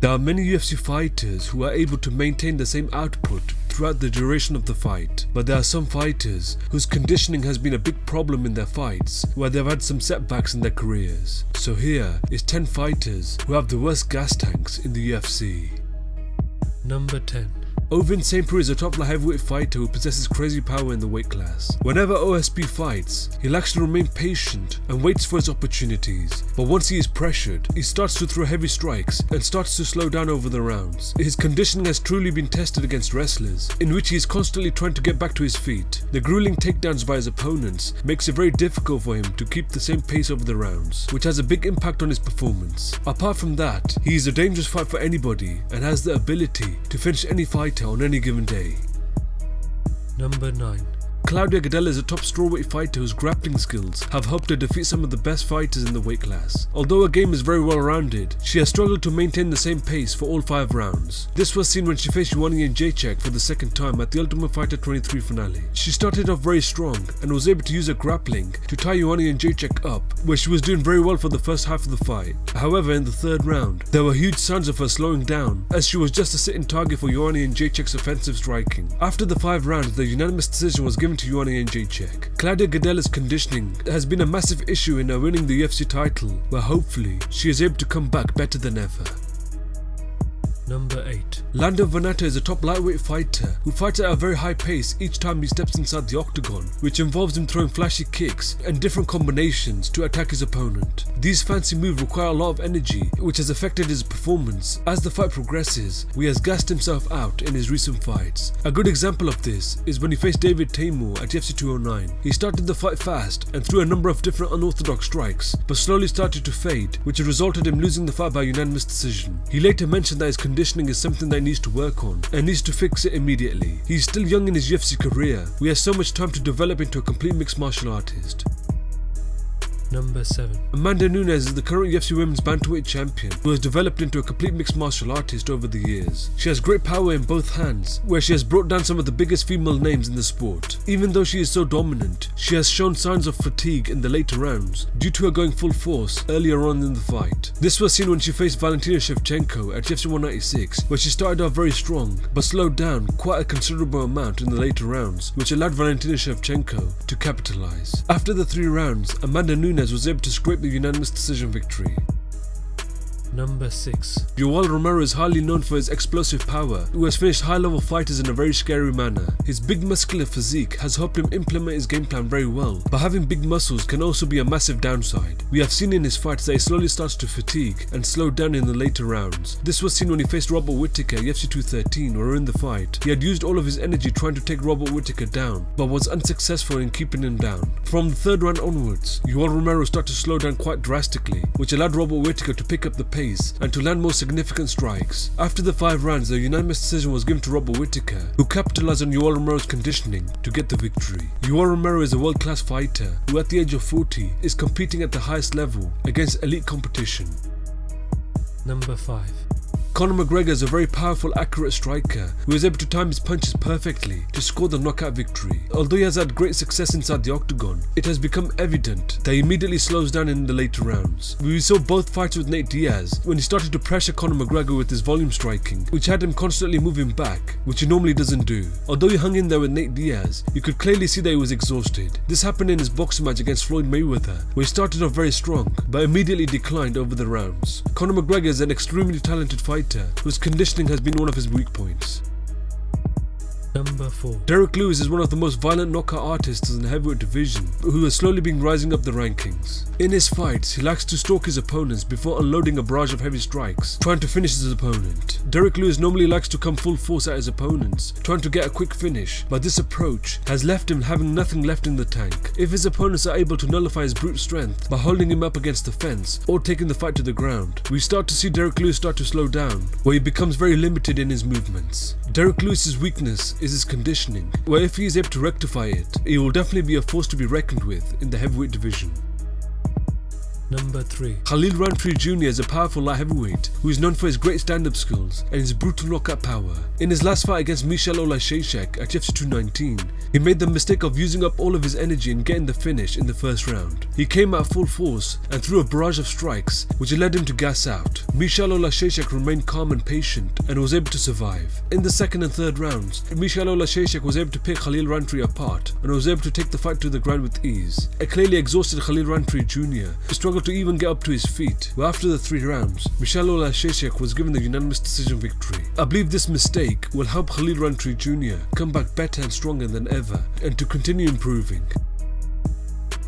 There are many UFC fighters who are able to maintain the same output throughout the duration of the fight, but there are some fighters whose conditioning has been a big problem in their fights, where they've had some setbacks in their careers. So here is 10 fighters who have the worst gas tanks in the UFC. Number 10. Ovin St. Preux is a top heavyweight fighter who possesses crazy power in the weight class. Whenever OSP fights, he likes to remain patient and waits for his opportunities. But once he is pressured, he starts to throw heavy strikes and starts to slow down over the rounds. His conditioning has truly been tested against wrestlers, in which he is constantly trying to get back to his feet. The grueling takedowns by his opponents makes it very difficult for him to keep the same pace over the rounds, which has a big impact on his performance. Apart from that, he is a dangerous fight for anybody and has the ability to finish any fighter on any given day. Number 9. Klaudia Goodell is a top strawweight fighter whose grappling skills have helped her defeat some of the best fighters in the weight class. Although her game is very well rounded, she has struggled to maintain the same pace for all 5 rounds. This was seen when she faced Joanna Jędrzejczyk for the second time at the Ultimate Fighter 23 finale. She started off very strong and was able to use her grappling to tie Joanna Jędrzejczyk up, where she was doing very well for the first half of the fight. However, in the third round, there were huge signs of her slowing down, as she was just a sitting target for Joanna Jędrzejczyk's offensive striking. After the 5 rounds, the unanimous decision was given to Joanna Jędrzejczyk. Klaudia Goodell's conditioning has been a massive issue in her winning the UFC title, where hopefully she is able to come back better than ever. Number 8. Lando Vannata is a top lightweight fighter who fights at a very high pace each time he steps inside the octagon, which involves him throwing flashy kicks and different combinations to attack his opponent. These fancy moves require a lot of energy, which has affected his performance. As the fight progresses, he has gassed himself out in his recent fights. A good example of this is when he faced David Teymur at UFC 209. He started the fight fast and threw a number of different unorthodox strikes, but slowly started to fade, which resulted in him losing the fight by unanimous decision. He later mentioned that his conditioning is something that he needs to work on and needs to fix it immediately. He's still young in his UFC career. We have so much time to develop into a complete mixed martial artist. Number 7. Amanda Nunez is the current UFC Women's Bantamweight champion who has developed into a complete mixed martial artist over the years. She has great power in both hands, where she has brought down some of the biggest female names in the sport. Even though she is so dominant, she has shown signs of fatigue in the later rounds due to her going full force earlier on in the fight. This was seen when she faced Valentina Shevchenko at UFC 196, where she started off very strong but slowed down quite a considerable amount in the later rounds, which allowed Valentina Shevchenko to capitalize. After the 3 rounds, Amanda Nunez was able to scrape the unanimous decision victory. Number 6. Yoel Romero is highly known for his explosive power, who has finished high-level fighters in a very scary manner. His big muscular physique has helped him implement his game plan very well, but having big muscles can also be a massive downside. We have seen in his fights that he slowly starts to fatigue and slow down in the later rounds. This was seen when he faced Robert Whittaker at UFC 213, where in the fight, he had used all of his energy trying to take Robert Whittaker down, but was unsuccessful in keeping him down. From the 3rd round onwards, Yoel Romero started to slow down quite drastically, which allowed Robert Whittaker to pick up the pace and to land more significant strikes. After the 5 rounds, the unanimous decision was given to Robert Whittaker, who capitalized on Yoel Romero's conditioning to get the victory. Yoel Romero is a world-class fighter who at the age of 40 is competing at the highest level against elite competition. Number 5. Conor Mcgregor is a very powerful, accurate striker who is able to time his punches perfectly to score the knockout victory. Although he has had great success inside the octagon, it has become evident that he immediately slows down in the later rounds. We saw both fights with Nate Diaz when he started to pressure Conor McGregor with his volume striking, which had him constantly moving back, which he normally doesn't do. Although he hung in there with Nate Diaz, you could clearly see that he was exhausted. This happened in his boxing match against Floyd Mayweather, where he started off very strong but immediately declined over the rounds. Conor McGregor is an extremely talented fighter whose conditioning has been one of his weak points. Number 4. Derek Lewis is one of the most violent knockout artists in the heavyweight division, who has slowly been rising up the rankings. In his fights, he likes to stalk his opponents before unloading a barrage of heavy strikes, trying to finish his opponent. Derek Lewis normally likes to come full force at his opponents, trying to get a quick finish, but this approach has left him having nothing left in the tank. If his opponents are able to nullify his brute strength by holding him up against the fence or taking the fight to the ground, we start to see Derek Lewis start to slow down, where he becomes very limited in his movements. Derek Lewis's weakness is his conditioning, where if he is able to rectify it, he will definitely be a force to be reckoned with in the heavyweight division. Number 3. Khalil Rountree Jr. is a powerful light heavyweight who is known for his great stand-up skills and his brutal knockout power. In his last fight against Michal Olasheshek at UFC 219, he made the mistake of using up all of his energy and getting the finish in the first round. He came out full force and threw a barrage of strikes which led him to gas out. Michal Olasheshek remained calm and patient and was able to survive. In the second and third rounds, Michal Olasheshek was able to pick Khalil Rountree apart and was able to take the fight to the ground with ease. A clearly exhausted Khalil Rountree Jr. struggled to even get up to his feet, but after the 3 rounds, Michal Olasheshek was given the unanimous decision victory. I believe this mistake will help Khalil Rountree Jr. come back better and stronger than ever and to continue improving.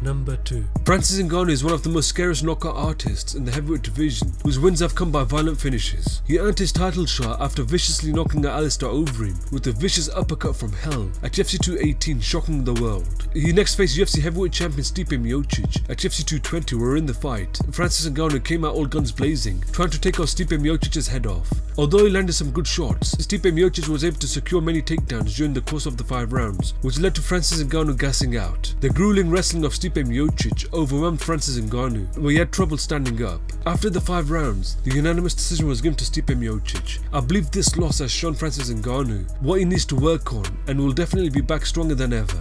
Number 2. Francis Ngannou is one of the most scariest knockout artists in the heavyweight division, whose wins have come by violent finishes. He earned his title shot after viciously knocking out Alistair Overeem with a vicious uppercut from hell at UFC 218, shocking the world. He next faced UFC heavyweight champion Stipe Miocic at UFC 220, where in the fight, Francis Ngannou came out all guns blazing, trying to take out Stipe Miocic's head off. Although he landed some good shots, Stipe Miocic was able to secure many takedowns during the course of the 5 rounds, which led to Francis Ngannou gassing out. The grueling wrestling of Stipe Miocic overwhelmed Francis Ngannou, where he had trouble standing up. After the 5 rounds, the unanimous decision was given to Stipe Miocic. I believe this loss has shown Francis Ngannou what he needs to work on and will definitely be back stronger than ever.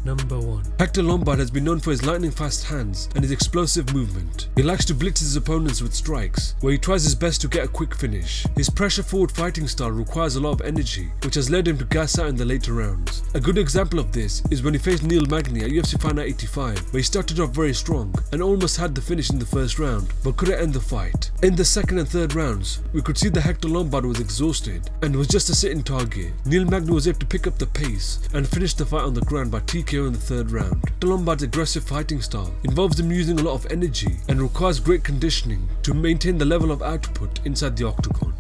Number 1. Hector Lombard has been known for his lightning fast hands and his explosive movement. He likes to blitz his opponents with strikes, where he tries his best to get a quick finish. His pressure forward fighting style requires a lot of energy, which has led him to gas out in the later rounds. A good example of this is when he faced Neil Magny at UFC Fight Night 85, where he started off very strong and almost had the finish in the first round, but couldn't end the fight. In the second and third rounds, we could see that Hector Lombard was exhausted and was just a sitting target. Neil Magny was able to pick up the pace and finish the fight on the ground by TKO in the third round. Hector Lombard's aggressive fighting style involves him using a lot of energy and requires great conditioning to maintain the level of output inside the octagon.